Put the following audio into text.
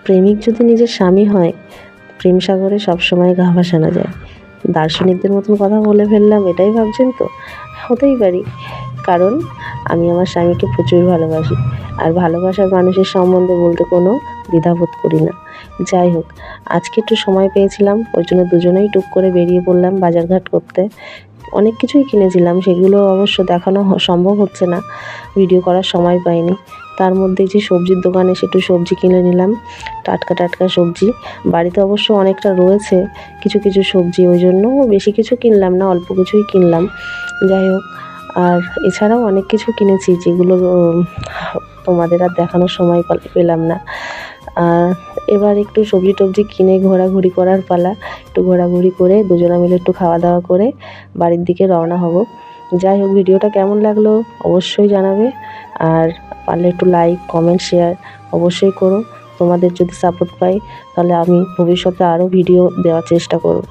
প্রেমিক যদি নিজের স্বামী হয়, প্রেম সাগরে সবসময় গা ভাসানো যায়। দার্শনিকদের মতন কথা বলে ফেললাম, এটাই ভাবছেন তো? হতেই পারি, কারণ আমি আমার স্বামীকে প্রচুর ভালোবাসি, আর ভালোবাসার মানুষের সম্বন্ধে বলতে কোনো দ্বিধাবোধ করি না। যাই হোক, আজকে একটু সময় পেয়েছিলাম, ওই জন্য দুজনেই টুক করে বেরিয়ে পড়লাম বাজারঘাট করতে। অনেক কিছুই কিনেছিলাম, সেগুলো অবশ্য দেখানো সম্ভব হচ্ছে না, ভিডিও করার সময় পাইনি। তার মধ্যে যে সবজির দোকানে এসে একটু সবজি কিনে নিলাম, টাটকা টাটকা সবজি। বাড়িতে অবশ্য অনেকটা রয়েছে কিছু কিছু সবজি, ওই জন্য বেশি কিছু কিনলাম না, অল্প কিছুই কিনলাম। যাই হোক, আর এছাড়াও অনেক কিছু কিনেছি যেগুলো তোমাদের আর দেখানোর সময় পেলাম না। এবার একটু সবজি টবজি কিনে ঘোরাঘুরি করার পালা। একটু ঘোরাঘুরি করে দুজনে মিলে একটু খাওয়া দাওয়া করে বাড়ির দিকে রওনা হব। যাই হোক, ভিডিওটা কেমন লাগলো অবশ্যই জানাবে, আর পারলে একটু লাইক কমেন্ট শেয়ার অবশ্যই করো। তোমাদের যদি সাপোর্ট পাই তাহলে আমি ভবিষ্যতে আরও ভিডিও দেওয়ার চেষ্টা করব।